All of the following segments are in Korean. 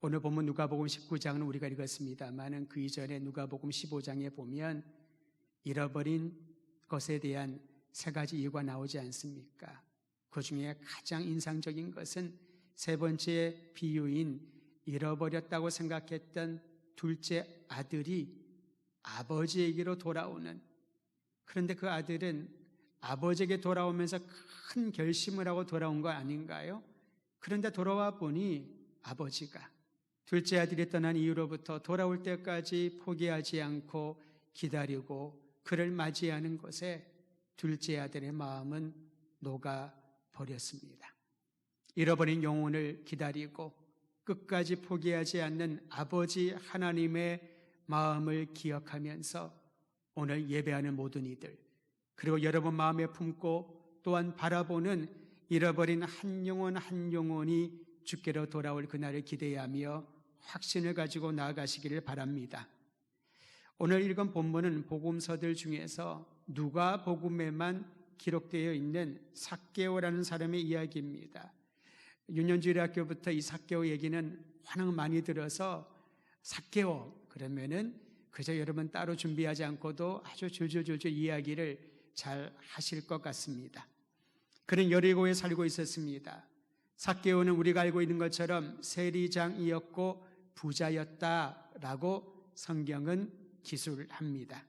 오늘 본문 누가복음 19장은 우리가 읽었습니다만 그 이전에 누가복음 15장에 보면 잃어버린 것에 대한 세 가지 이유가 나오지 않습니까? 그 중에 가장 인상적인 것은 세 번째 비유인 잃어버렸다고 생각했던 둘째 아들이 아버지에게로 돌아오는, 그런데 그 아들은 아버지에게 돌아오면서 큰 결심을 하고 돌아온 거 아닌가요? 그런데 돌아와 보니 아버지가 둘째 아들이 떠난 이후로부터 돌아올 때까지 포기하지 않고 기다리고 그를 맞이하는 것에 둘째 아들의 마음은 녹아버렸습니다. 잃어버린 영혼을 기다리고 끝까지 포기하지 않는 아버지 하나님의 마음을 기억하면서 오늘 예배하는 모든 이들, 그리고 여러분 마음에 품고 또한 바라보는 잃어버린 한 영혼 한 영혼이 주께로 돌아올 그날을 기대하며 확신을 가지고 나아가시기를 바랍니다. 오늘 읽은 본문은 복음서들 중에서 누가복음에만 기록되어 있는 삭개오라는 사람의 이야기입니다. 윤현주일학교부터 이 삭개오 얘기는 워낙 많이 들어서 삭개오 그러면은 그저 여러분 따로 준비하지 않고도 아주 줄줄줄줄 이야기를 잘 하실 것 같습니다. 그는 여리고에 살고 있었습니다. 삭개오는 우리가 알고 있는 것처럼 세리장이었고 부자였다라고 성경은 기술합니다.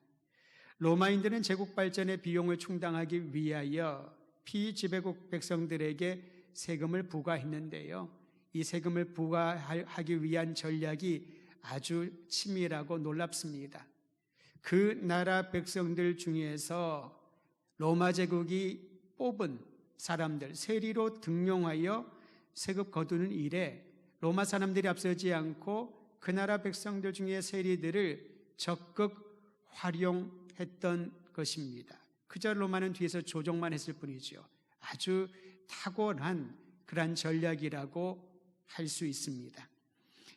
로마인들은 제국 발전의 비용을 충당하기 위하여 피지배국 백성들에게 세금을 부과했는데요, 이 세금을 부과하기 위한 전략이 아주 치밀하고 놀랍습니다. 그 나라 백성들 중에서 로마 제국이 뽑은 사람들, 세리로 등용하여 세금 거두는 일에 로마 사람들이 앞서지 않고 그 나라 백성들 중에 세리들을 적극 활용했던 것입니다. 그저 로마는 뒤에서 조종만 했을 뿐이죠. 아주 탁월한 그러한 전략이라고 할 수 있습니다.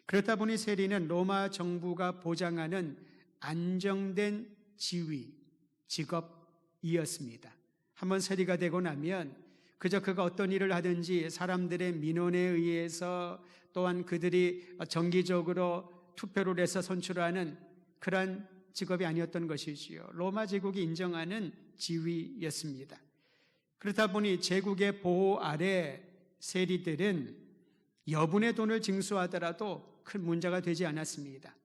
그렇다 보니 세리는 로마 정부가 보장하는 안정된 지위, 직업이었습니다. 한번 세리가 되고 나면 그저 그가 어떤 일을 하든지 사람들의 민원에 의해서 또한 그들이 정기적으로 투표를 해서 선출하는 그러한 직업이 아니었던 것이지요. 로마 제국이 인정하는 지위였습니다. 그렇다 보니 제국의 보호 아래 세리들은 여분의 돈을 징수하더라도 큰 문제가 되지 않았습니다.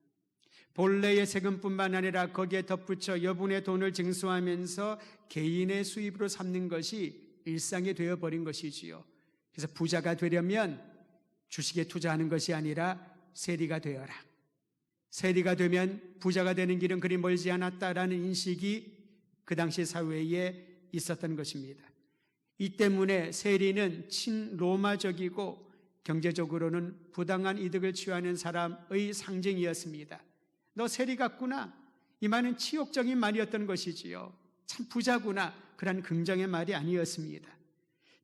본래의 세금뿐만 아니라 거기에 덧붙여 여분의 돈을 징수하면서 개인의 수입으로 삼는 것이 일상이 되어버린 것이지요. 그래서 부자가 되려면 주식에 투자하는 것이 아니라 세리가 되어라. 세리가 되면 부자가 되는 길은 그리 멀지 않았다라는 인식이 그 당시 사회에 있었던 것입니다. 이 때문에 세리는 친로마적이고 경제적으로는 부당한 이득을 취하는 사람의 상징이었습니다. 너 세리 같구나, 이 말은 치욕적인 말이었던 것이지요. 참 부자구나, 그런 긍정의 말이 아니었습니다.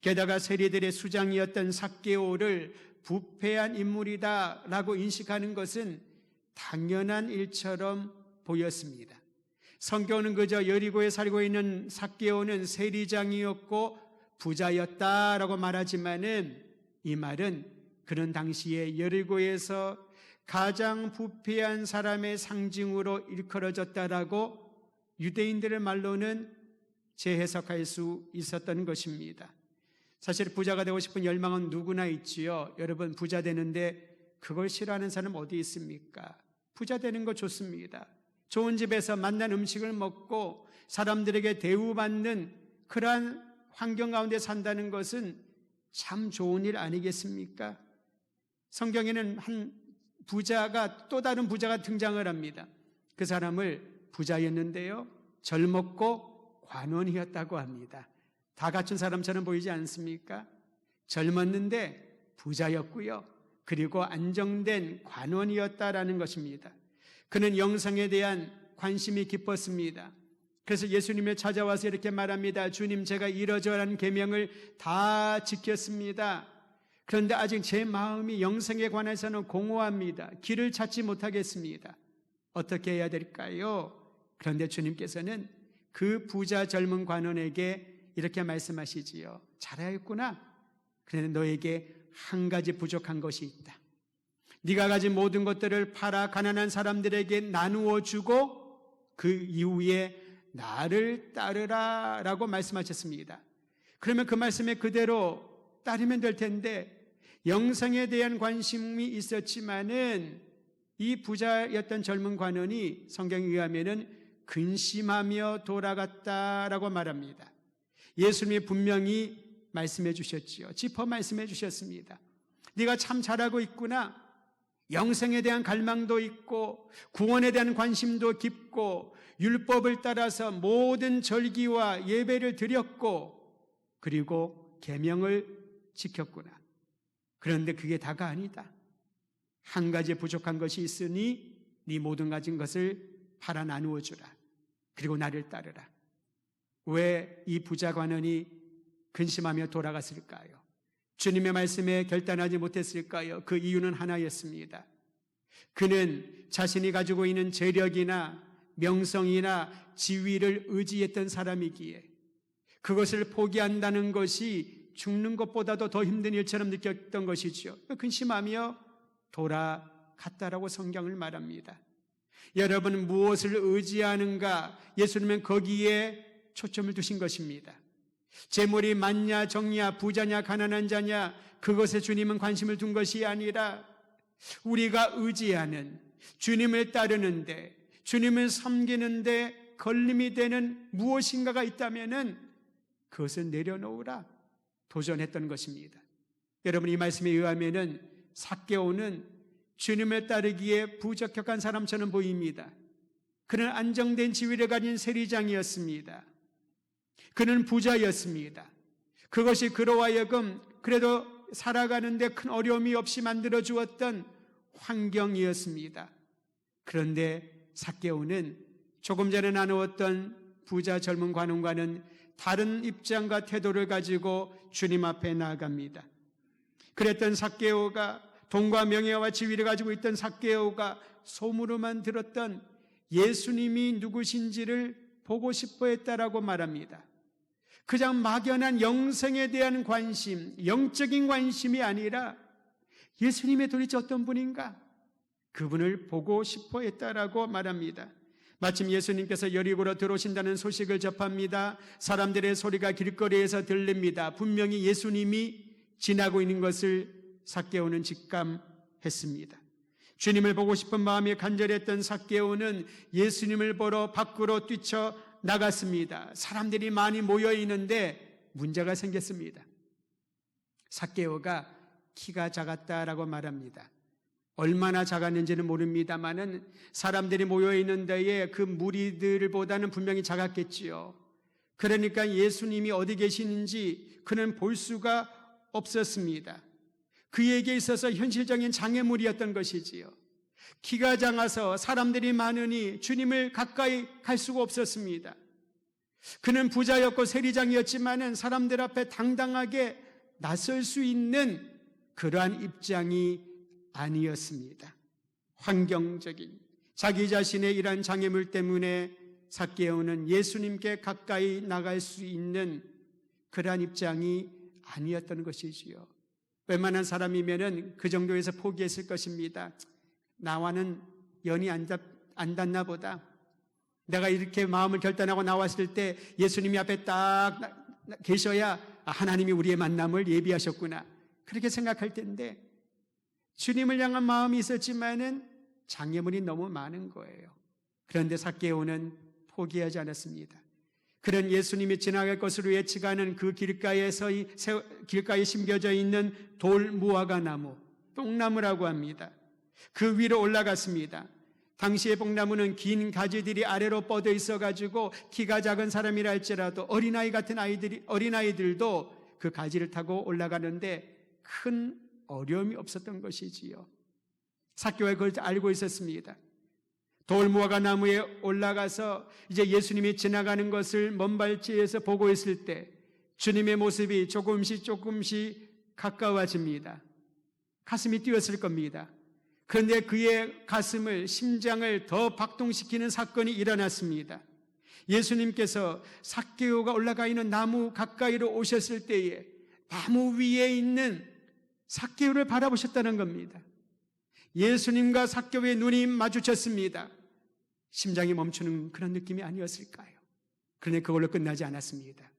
게다가 세리들의 수장이었던 삭개오를 부패한 인물이다라고 인식하는 것은 당연한 일처럼 보였습니다. 성경은 그저 여리고에 살고 있는 삭개오는 세리장이었고 부자였다라고 말하지만은 이 말은 그는 당시에 여리고에서 가장 부패한 사람의 상징으로 일컬어졌다라고 유대인들의 말로는 재해석할 수 있었던 것입니다. 사실 부자가 되고 싶은 열망은 누구나 있지요. 여러분, 부자 되는데 그걸 싫어하는 사람 어디 있습니까? 부자 되는 거 좋습니다. 좋은 집에서 맛난 음식을 먹고 사람들에게 대우받는 그러한 환경 가운데 산다는 것은 참 좋은 일 아니겠습니까? 성경에는 한 부자가, 또 다른 부자가 등장을 합니다. 그 사람을 부자였는데요, 젊었고 관원이었다고 합니다. 다 갖춘 사람처럼 보이지 않습니까? 젊었는데 부자였고요, 그리고 안정된 관원이었다라는 것입니다. 그는 영성에 대한 관심이 깊었습니다. 그래서 예수님을 찾아와서 이렇게 말합니다. 주님, 제가 이러저러한 계명을 다 지켰습니다. 그런데 아직 제 마음이 영성에 관해서는 공허합니다. 길을 찾지 못하겠습니다. 어떻게 해야 될까요? 그런데 주님께서는 그 부자 젊은 관원에게 이렇게 말씀하시지요. 잘하였구나. 그런데 너에게 한 가지 부족한 것이 있다. 네가 가진 모든 것들을 팔아 가난한 사람들에게 나누어 주고 그 이후에 나를 따르라 라고 말씀하셨습니다. 그러면 그 말씀에 그대로 따르면 될 텐데 영생에 대한 관심이 있었지만은 이 부자였던 젊은 관원이 성경에 의하면은 근심하며 돌아갔다라고 말합니다. 예수님이 분명히 말씀해 주셨지요. 짚어 말씀해 주셨습니다. 네가 참 잘하고 있구나. 영생에 대한 갈망도 있고 구원에 대한 관심도 깊고 율법을 따라서 모든 절기와 예배를 드렸고 그리고 계명을 지켰구나. 그런데 그게 다가 아니다. 한 가지 부족한 것이 있으니 네 모든 가진 것을 팔아 나누어 주라. 그리고 나를 따르라. 왜 이 부자 관원이 근심하며 돌아갔을까요? 주님의 말씀에 결단하지 못했을까요? 그 이유는 하나였습니다. 그는 자신이 가지고 있는 재력이나 명성이나 지위를 의지했던 사람이기에 그것을 포기한다는 것이 죽는 것보다도 더 힘든 일처럼 느꼈던 것이죠. 근심하며 돌아갔다라고 성경을 말합니다. 여러분 무엇을 의지하는가? 예수님은 거기에 초점을 두신 것입니다. 재물이 많냐 적냐 부자냐 가난한 자냐 그것에 주님은 관심을 둔 것이 아니라 우리가 의지하는 주님을 따르는데 주님을 섬기는데 걸림이 되는 무엇인가가 있다면은 그것을 내려놓으라 도전했던 것입니다. 여러분 이 말씀에 의하면은 삭개오는 주님을 따르기에 부적격한 사람처럼 보입니다. 그는 안정된 지위를 가진 세리장이었습니다. 그는 부자였습니다. 그것이 그로 하여금 그래도 살아가는데 큰 어려움이 없이 만들어 주었던 환경이었습니다. 그런데 삭개오는 조금 전에 나누었던 부자 젊은 관원과는 다른 입장과 태도를 가지고 주님 앞에 나아갑니다. 그랬던 삭개오가 돈과 명예와 지위를 가지고 있던 삭개오가 소문으로만 들었던 예수님이 누구신지를 보고 싶어 했다라고 말합니다. 그냥 막연한 영생에 대한 관심, 영적인 관심이 아니라 예수님의 도대체 어떤 분인가? 그분을 보고 싶어 했다라고 말합니다. 마침 예수님께서 여리고로 들어오신다는 소식을 접합니다. 사람들의 소리가 길거리에서 들립니다. 분명히 예수님이 지나고 있는 것을 삭개오는 직감했습니다. 주님을 보고 싶은 마음이 간절했던 삭개오는 예수님을 보러 밖으로 뛰쳐 나갔습니다. 사람들이 많이 모여 있는데 문제가 생겼습니다. 삭개오가 키가 작았다라고 말합니다. 얼마나 작았는지는 모릅니다만은 사람들이 모여 있는 데에 그 무리들보다는 분명히 작았겠지요. 그러니까 예수님이 어디 계시는지 그는 볼 수가 없었습니다. 그에게 있어서 현실적인 장애물이었던 것이지요. 키가 작아서 사람들이 많으니 주님을 가까이 갈 수가 없었습니다. 그는 부자였고 세리장이었지만은 사람들 앞에 당당하게 나설 수 있는 그러한 입장이 아니었습니다. 환경적인 자기 자신의 이러한 장애물 때문에 삭개오는 예수님께 가까이 나갈 수 있는 그러한 입장이 아니었던 것이지요. 웬만한 사람이면은 그 정도에서 포기했을 것입니다. 나와는 연이 안 닿나 보다. 내가 이렇게 마음을 결단하고 나왔을 때 예수님이 앞에 딱 계셔야 하나님이 우리의 만남을 예비하셨구나. 그렇게 생각할 텐데 주님을 향한 마음이 있었지만은 장애물이 너무 많은 거예요. 그런데 삭개오는 포기하지 않았습니다. 그런 예수님이 지나갈 것으로 예측하는 그 길가에 심겨져 있는 돌 무화과 나무, 뽕나무라고 합니다. 그 위로 올라갔습니다. 당시의 뽕나무는 긴 가지들이 아래로 뻗어 있어가지고 키가 작은 사람이라 할지라도 어린아이 같은 어린아이들도 그 가지를 타고 올라가는데 큰 어려움이 없었던 것이지요. 삭개오가 그걸 알고 있었습니다. 돌무화과 나무에 올라가서 이제 예수님이 지나가는 것을 먼 발치에서 보고 있을 때 주님의 모습이 조금씩 가까워집니다. 가슴이 뛰었을 겁니다. 그런데 그의 가슴을, 심장을 더 박동시키는 사건이 일어났습니다. 예수님께서 삭개오가 올라가 있는 나무 가까이로 오셨을 때에 나무 위에 있는 삭개오를 바라보셨다는 겁니다. 예수님과 삭개오의 눈이 마주쳤습니다. 심장이 멈추는 그런 느낌이 아니었을까요? 그런데 그걸로 끝나지 않았습니다.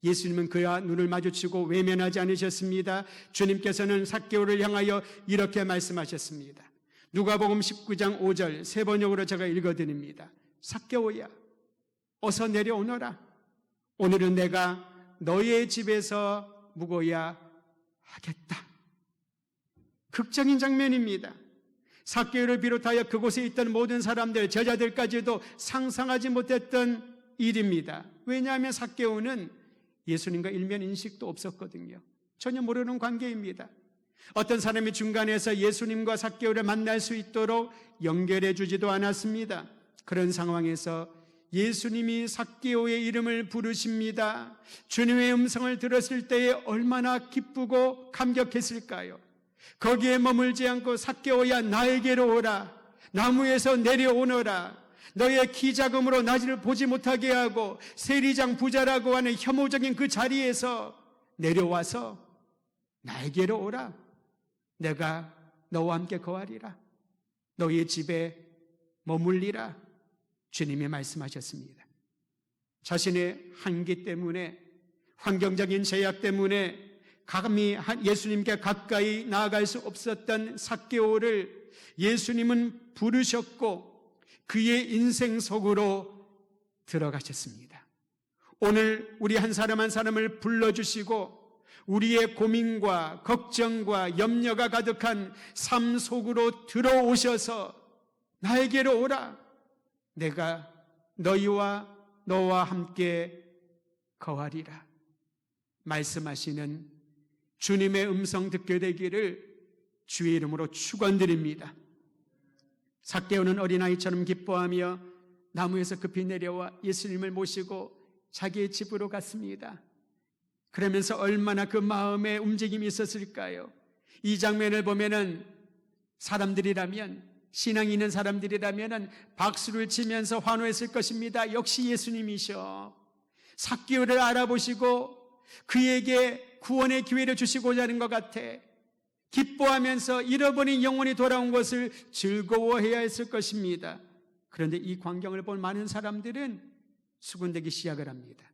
예수님은 그와 눈을 마주치고 외면하지 않으셨습니다. 주님께서는 삭개오를 향하여 이렇게 말씀하셨습니다. 누가복음 19장 5절 세 번역으로 제가 읽어드립니다. 삭개오야, 어서 내려오너라. 오늘은 내가 너의 집에서 묵어야 하겠다. 극적인 장면입니다. 삭개오를 비롯하여 그곳에 있던 모든 사람들, 제자들까지도 상상하지 못했던 일입니다. 왜냐하면 삭개오는 예수님과 일면 인식도 없었거든요. 전혀 모르는 관계입니다. 어떤 사람이 중간에서 예수님과 삭개오를 만날 수 있도록 연결해 주지도 않았습니다. 그런 상황에서 예수님이 삭개오의 이름을 부르십니다. 주님의 음성을 들었을 때에 얼마나 기쁘고 감격했을까요? 거기에 머물지 않고 삭개오야, 나에게로 오라. 나무에서 내려오너라. 너의 키 작음으로 나를 보지 못하게 하고 세리장 부자라고 하는 혐오적인 그 자리에서 내려와서 나에게로 오라. 내가 너와 함께 거하리라. 너의 집에 머물리라. 주님이 말씀하셨습니다. 자신의 한계 때문에, 환경적인 제약 때문에 감히 예수님께 가까이 나아갈 수 없었던 삭개오를 예수님은 부르셨고 그의 인생 속으로 들어가셨습니다. 오늘 우리 한 사람 한 사람을 불러주시고 우리의 고민과 걱정과 염려가 가득한 삶 속으로 들어오셔서 나에게로 오라. 내가 너와 함께 거하리라. 말씀하시는 주님의 음성 듣게 되기를 주의 이름으로 축원드립니다. 삭개오는 어린아이처럼 기뻐하며 나무에서 급히 내려와 예수님을 모시고 자기의 집으로 갔습니다. 그러면서 얼마나 그 마음에 움직임이 있었을까요? 이 장면을 보면은 사람들이라면, 신앙이 있는 사람들이라면 박수를 치면서 환호했을 것입니다. 역시 예수님이셔. 삭개오를 알아보시고 그에게 구원의 기회를 주시고자 하는 것 같아. 기뻐하면서 잃어버린 영혼이 돌아온 것을 즐거워해야 했을 것입니다. 그런데 이 광경을 본 많은 사람들은 수군대기 시작을 합니다.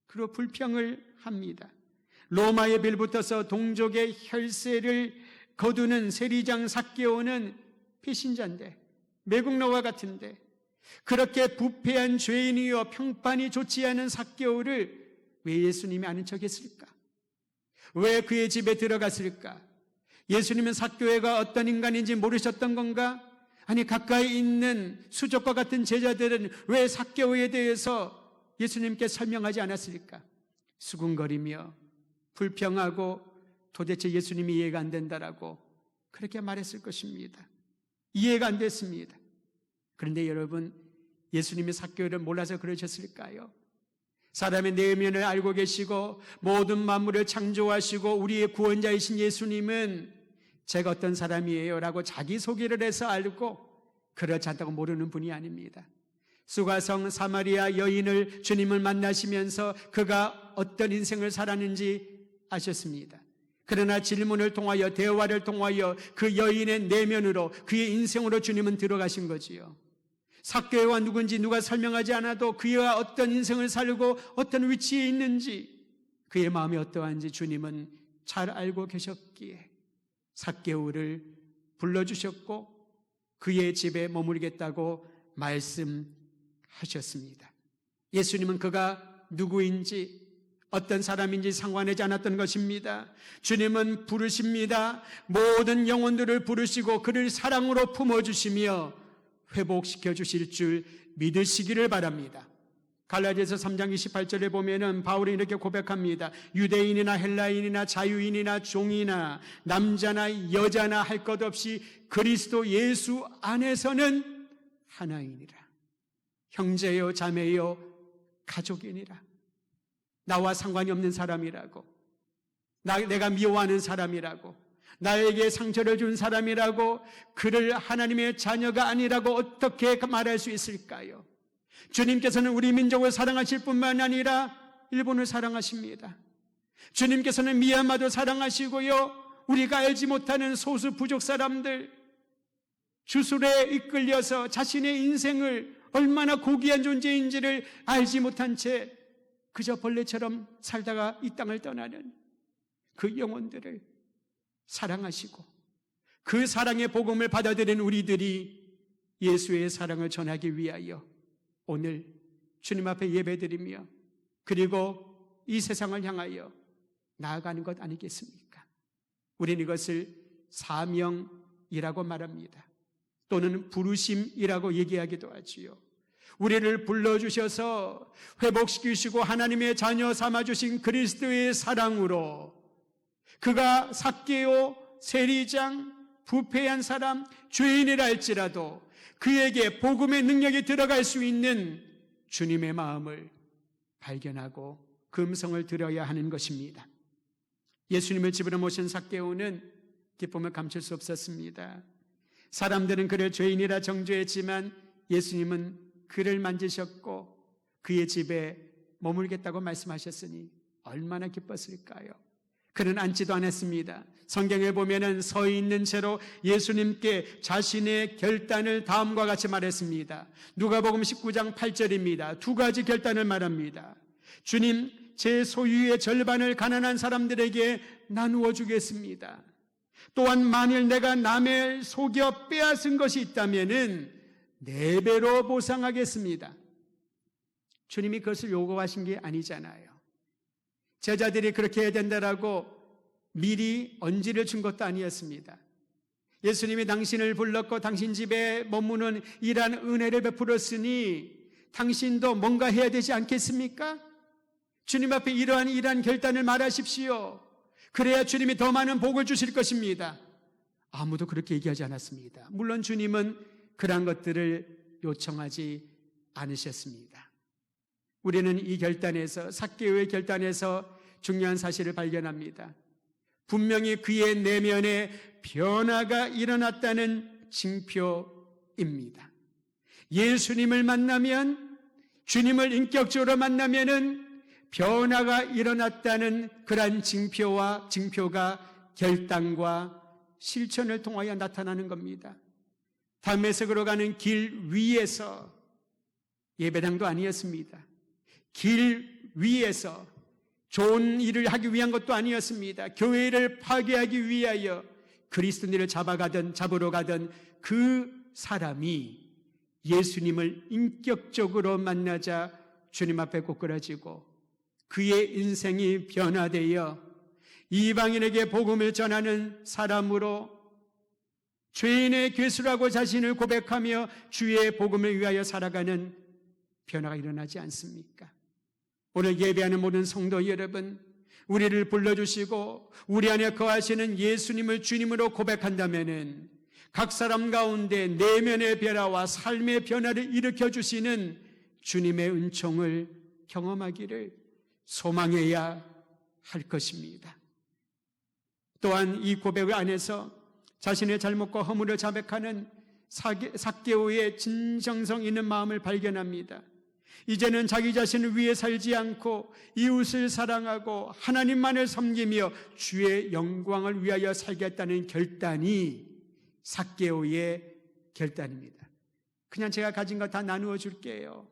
그리고 불평을 합니다. 로마에 빌붙어서 동족의 혈세를 거두는 세리장 삭개오는 배신자인데, 매국노와 같은데, 그렇게 부패한 죄인이요 평판이 좋지 않은 삭개오를 왜 예수님이 아는 척했을까? 왜 그의 집에 들어갔을까? 예수님은 삭개오가 어떤 인간인지 모르셨던 건가? 아니, 가까이 있는 수족과 같은 제자들은 왜 삭개오에 대해서 예수님께 설명하지 않았을까? 수군거리며 불평하고 도대체 예수님이 이해가 안 된다라고 그렇게 말했을 것입니다. 이해가 안 됐습니다. 그런데 여러분, 예수님이 삭개오를 몰라서 그러셨을까요? 사람의 내면을 알고 계시고 모든 만물을 창조하시고 우리의 구원자이신 예수님은 제가 어떤 사람이에요 라고 자기소개를 해서 알고 그렇지 않다고 모르는 분이 아닙니다. 수가성 사마리아 여인을 주님을 만나시면서 그가 어떤 인생을 살았는지 아셨습니다. 그러나 질문을 통하여, 대화를 통하여 그 여인의 내면으로, 그의 인생으로 주님은 들어가신 거지요. 삭개오가 누군지 누가 설명하지 않아도 그가 어떤 인생을 살고 어떤 위치에 있는지, 그의 마음이 어떠한지 주님은 잘 알고 계셨기에 삭개오를 불러주셨고 그의 집에 머물겠다고 말씀하셨습니다. 예수님은 그가 누구인지, 어떤 사람인지 상관하지 않았던 것입니다. 주님은 부르십니다. 모든 영혼들을 부르시고 그를 사랑으로 품어주시며 회복시켜 주실 줄 믿으시기를 바랍니다. 갈라디아서 3장 28절에 보면은 바울이 이렇게 고백합니다. 유대인이나 헬라인이나 자유인이나 종이나 남자나 여자나 할 것 없이 그리스도 예수 안에서는 하나이니라. 형제요 자매요 가족이니라. 나와 상관이 없는 사람이라고, 내가 미워하는 사람이라고, 나에게 상처를 준 사람이라고, 그를 하나님의 자녀가 아니라고 어떻게 말할 수 있을까요? 주님께서는 우리 민족을 사랑하실 뿐만 아니라 일본을 사랑하십니다. 주님께서는 미얀마도 사랑하시고요, 우리가 알지 못하는 소수 부족 사람들, 주술에 이끌려서 자신의 인생을 얼마나 고귀한 존재인지를 알지 못한 채 그저 벌레처럼 살다가 이 땅을 떠나는 그 영혼들을 사랑하시고 그 사랑의 복음을 받아들인 우리들이 예수의 사랑을 전하기 위하여 오늘 주님 앞에 예배드리며 그리고 이 세상을 향하여 나아가는 것 아니겠습니까? 우리는 이것을 사명이라고 말합니다. 또는 부르심이라고 얘기하기도 하지요. 우리를 불러주셔서 회복시키시고 하나님의 자녀 삼아주신 그리스도의 사랑으로 그가 삭개오, 세리장, 부패한 사람, 죄인이라 할지라도 그에게 복음의 능력이 들어갈 수 있는 주님의 마음을 발견하고 그 음성을 들어야 하는 것입니다. 예수님을 집으로 모신 삭개오는 기쁨을 감출 수 없었습니다. 사람들은 그를 죄인이라 정죄했지만 예수님은 그를 만지셨고 그의 집에 머물겠다고 말씀하셨으니 얼마나 기뻤을까요? 그는 앉지도 않았습니다. 성경에 보면은 서 있는 채로 예수님께 자신의 결단을 다음과 같이 말했습니다. 누가복음 19장 8절입니다. 두 가지 결단을 말합니다. 주님, 제 소유의 절반을 가난한 사람들에게 나누어 주겠습니다. 또한 만일 내가 남의 속여 빼앗은 것이 있다면은 4배로 보상하겠습니다. 주님이 그것을 요구하신 게 아니잖아요. 제자들이 그렇게 해야 된다라고 미리 언지를 준 것도 아니었습니다. 예수님이 당신을 불렀고 당신 집에 머무는 이러한 은혜를 베풀었으니 당신도 뭔가 해야 되지 않겠습니까? 주님 앞에 이러한 결단을 말하십시오. 그래야 주님이 더 많은 복을 주실 것입니다. 아무도 그렇게 얘기하지 않았습니다. 물론 주님은 그러한 것들을 요청하지 않으셨습니다. 우리는 이 결단에서, 삭개오의 결단에서 중요한 사실을 발견합니다. 분명히 그의 내면에 변화가 일어났다는 징표입니다. 예수님을 만나면, 주님을 인격적으로 만나면은 변화가 일어났다는 그러한 징표가 결단과 실천을 통하여 나타나는 겁니다. 담메색으로 가는 길 위에서, 예배당도 아니었습니다. 길 위에서 좋은 일을 하기 위한 것도 아니었습니다. 교회를 파괴하기 위하여 그리스도인을 잡으러 가던 그 사람이 예수님을 인격적으로 만나자 주님 앞에 꼬꾸라지고 그의 인생이 변화되어 이방인에게 복음을 전하는 사람으로 죄인의 괴수라고 자신을 고백하며 주의 복음을 위하여 살아가는 변화가 일어나지 않습니까? 오늘 예배하는 모든 성도 여러분, 우리를 불러주시고 우리 안에 거하시는 예수님을 주님으로 고백한다면은 각 사람 가운데 내면의 변화와 삶의 변화를 일으켜주시는 주님의 은총을 경험하기를 소망해야 할 것입니다. 또한 이 고백 안에서 자신의 잘못과 허물을 자백하는 삭개오의 진정성 있는 마음을 발견합니다. 이제는 자기 자신을 위해 살지 않고 이웃을 사랑하고 하나님만을 섬기며 주의 영광을 위하여 살겠다는 결단이 삭개오의 결단입니다. 그냥 제가 가진 거 다 나누어 줄게요.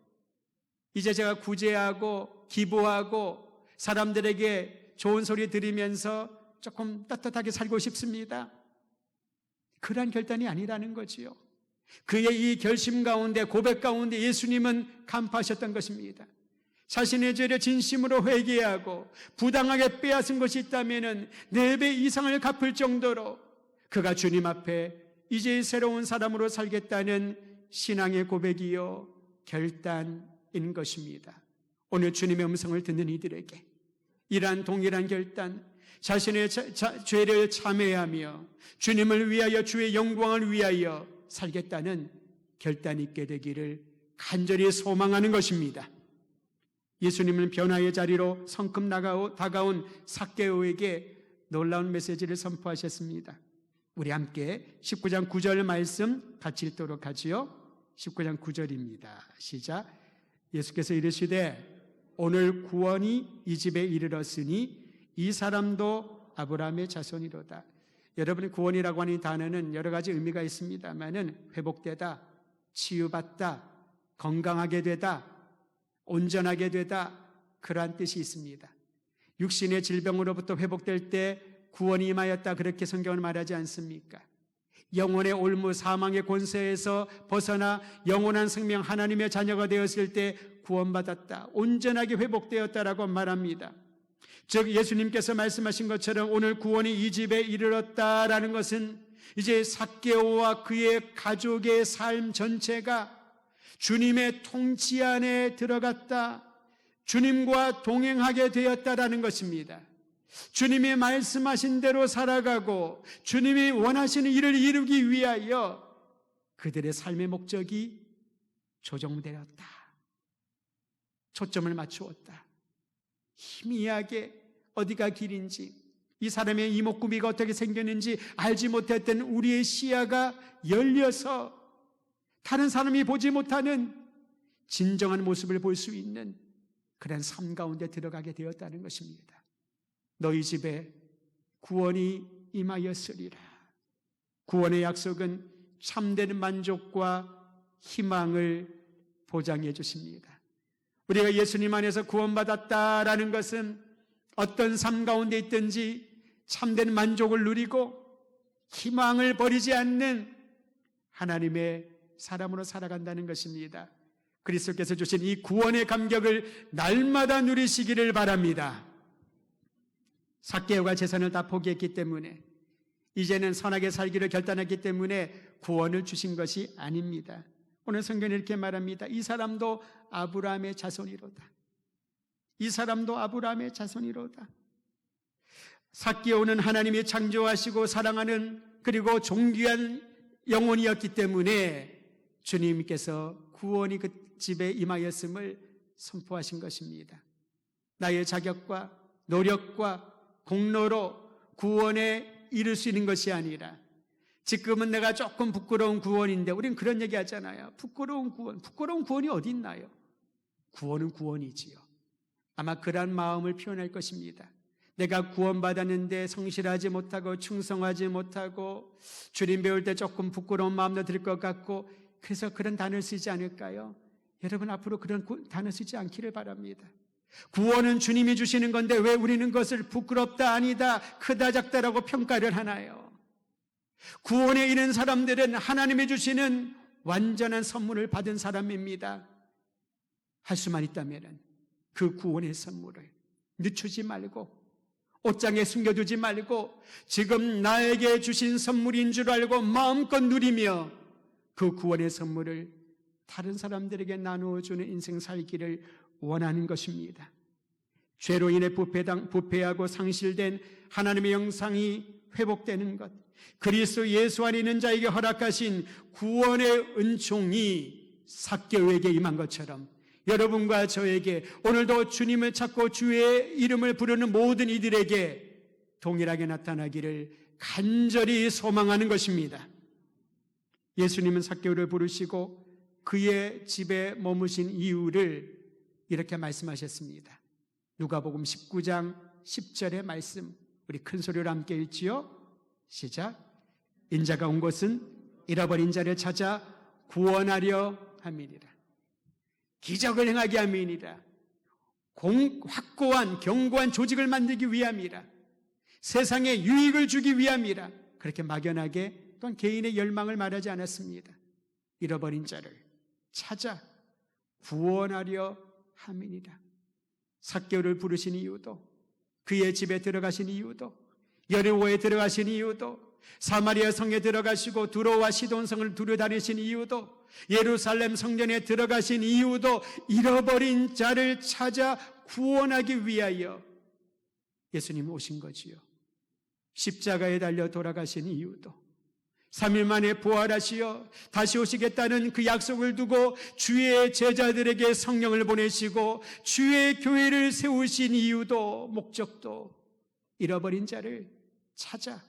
이제 제가 구제하고 기부하고 사람들에게 좋은 소리 들으면서 조금 따뜻하게 살고 싶습니다. 그러한 결단이 아니라는 거지요. 그의 이 결심 가운데, 고백 가운데 예수님은 간파하셨던 것입니다. 자신의 죄를 진심으로 회개하고 부당하게 빼앗은 것이 있다면 4배 이상을 갚을 정도로 그가 주님 앞에 이제 새로운 사람으로 살겠다는 신앙의 고백이요 결단인 것입니다. 오늘 주님의 음성을 듣는 이들에게 이러한 동일한 결단, 자신의 죄를 참회하며 주님을 위하여 주의 영광을 위하여 살겠다는 결단이 있게 되기를 간절히 소망하는 것입니다. 예수님은 변화의 자리로 성큼 다가온 삭개오에게 놀라운 메시지를 선포하셨습니다. 우리 함께 19장 9절 말씀 같이 읽도록 하지요. 19장 9절입니다. 시작. 예수께서 이르시되 오늘 구원이 이 집에 이르렀으니 이 사람도 아브라함의 자손이로다. 여러분이 구원이라고 하는 단어는 여러 가지 의미가 있습니다만은 회복되다, 치유받다, 건강하게 되다, 온전하게 되다, 그러한 뜻이 있습니다. 육신의 질병으로부터 회복될 때 구원이 임하였다, 그렇게 성경은 말하지 않습니까? 영혼의 올무, 사망의 권세에서 벗어나 영원한 생명, 하나님의 자녀가 되었을 때 구원받았다, 온전하게 회복되었다라고 말합니다. 즉 예수님께서 말씀하신 것처럼 오늘 구원이 이 집에 이르렀다라는 것은 이제 삭개오와 그의 가족의 삶 전체가 주님의 통치 안에 들어갔다, 주님과 동행하게 되었다라는 것입니다. 주님이 말씀하신 대로 살아가고 주님이 원하시는 일을 이루기 위하여 그들의 삶의 목적이 조정되었다, 초점을 맞추었다. 희미하게 어디가 길인지, 이 사람의 이목구비가 어떻게 생겼는지 알지 못했던 우리의 시야가 열려서 다른 사람이 보지 못하는 진정한 모습을 볼 수 있는 그런 삶 가운데 들어가게 되었다는 것입니다. 너희 집에 구원이 임하였으리라. 구원의 약속은 참된 만족과 희망을 보장해 주십니다. 우리가 예수님 안에서 구원받았다라는 것은 어떤 삶 가운데 있든지 참된 만족을 누리고 희망을 버리지 않는 하나님의 사람으로 살아간다는 것입니다. 그리스도께서 주신 이 구원의 감격을 날마다 누리시기를 바랍니다. 삭개오가 재산을 다 포기했기 때문에, 이제는 선하게 살기를 결단했기 때문에 구원을 주신 것이 아닙니다. 오늘 성경은 이렇게 말합니다. 이 사람도 아브라함의 자손이로다. 이 사람도 아브라함의 자손이로다. 삭개오는 하나님이 창조하시고 사랑하는 그리고 존귀한 영혼이었기 때문에 주님께서 구원이 그 집에 임하였음을 선포하신 것입니다. 나의 자격과 노력과 공로로 구원에 이를 수 있는 것이 아니라, 지금은 내가 조금 부끄러운 구원인데, 우리는 그런 얘기 하잖아요. 부끄러운 구원이 어디 있나요? 구원은 구원이지요. 아마 그런 마음을 표현할 것입니다. 내가 구원받았는데 성실하지 못하고 충성하지 못하고 주님 배울 때 조금 부끄러운 마음도 들 것 같고, 그래서 그런 단어를 쓰지 않을까요? 여러분, 앞으로 그런 단어 쓰지 않기를 바랍니다. 구원은 주님이 주시는 건데 왜 우리는 그것을 부끄럽다, 아니다, 크다, 작다라고 평가를 하나요? 구원에 이른 사람들은 하나님이 주시는 완전한 선물을 받은 사람입니다. 할 수만 있다면 그 구원의 선물을 늦추지 말고, 옷장에 숨겨두지 말고, 지금 나에게 주신 선물인 줄 알고 마음껏 누리며 그 구원의 선물을 다른 사람들에게 나누어주는 인생 살기를 원하는 것입니다. 죄로 인해 부패하고 상실된 하나님의 영상이 회복되는 것, 그리스도 예수 안에 있는 자에게 허락하신 구원의 은총이 삭개오에게 임한 것처럼 여러분과 저에게, 오늘도 주님을 찾고 주의 이름을 부르는 모든 이들에게 동일하게 나타나기를 간절히 소망하는 것입니다. 예수님은 삭개오를 부르시고 그의 집에 머무신 이유를 이렇게 말씀하셨습니다. 누가복음 19장 10절의 말씀, 우리 큰 소리로 함께 읽지요. 시작. 인자가 온 것은 잃어버린 자를 찾아 구원하려 함이니라. 기적을 행하게 함이니라. 확고한 견고한 조직을 만들기 위함이라. 세상에 유익을 주기 위함이라. 그렇게 막연하게 또한 개인의 열망을 말하지 않았습니다. 잃어버린 자를 찾아 구원하려 함이니라. 삭개오를 부르신 이유도, 그의 집에 들어가신 이유도, 여리고에 들어가신 이유도, 사마리아 성에 들어가시고 두로와 시돈성을 두루다니신 이유도, 예루살렘 성전에 들어가신 이유도 잃어버린 자를 찾아 구원하기 위하여 예수님 오신 거지요. 십자가에 달려 돌아가신 이유도, 3일 만에 부활하시어 다시 오시겠다는 그 약속을 두고 주의 제자들에게 성령을 보내시고 주의 교회를 세우신 이유도, 목적도 잃어버린 자를 찾아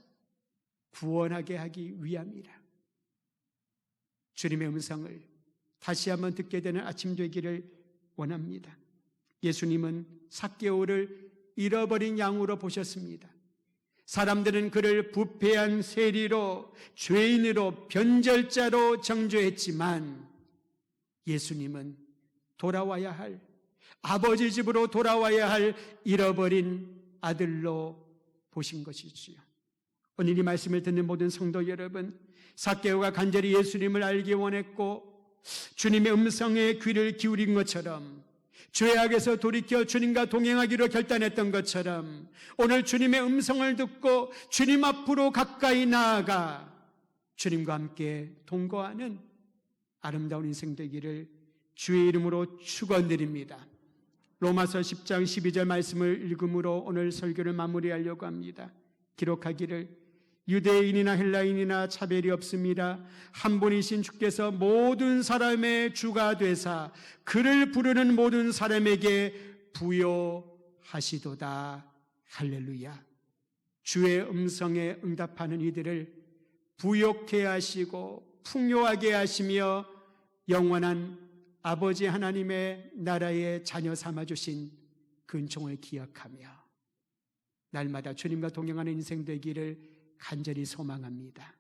구원하게 하기 위함이라. 주님의 음성을 다시 한번 듣게 되는 아침 되기를 원합니다. 예수님은 삭개오를 잃어버린 양으로 보셨습니다. 사람들은 그를 부패한 세리로, 죄인으로, 변절자로 정죄했지만 예수님은 돌아와야 할, 아버지 집으로 돌아와야 할 잃어버린 아들로 보신 것이지요. 오늘 이 말씀을 듣는 모든 성도 여러분, 삭개오가 간절히 예수님을 알기 원했고 주님의 음성에 귀를 기울인 것처럼, 죄악에서 돌이켜 주님과 동행하기로 결단했던 것처럼, 오늘 주님의 음성을 듣고 주님 앞으로 가까이 나아가 주님과 함께 동거하는 아름다운 인생 되기를 주의 이름으로 축원드립니다. 로마서 10장 12절 말씀을 읽음으로 오늘 설교를 마무리하려고 합니다. 기록하기를 유대인이나 헬라인이나 차별이 없습니다. 한 분이신 주께서 모든 사람의 주가 되사 그를 부르는 모든 사람에게 부요하시도다. 할렐루야. 주의 음성에 응답하는 이들을 부욕해 하시고 풍요하게 하시며 영원한 아버지 하나님의 나라의 자녀 삼아주신 그 은총을 기억하며 날마다 주님과 동행하는 인생 되기를 간절히 소망합니다.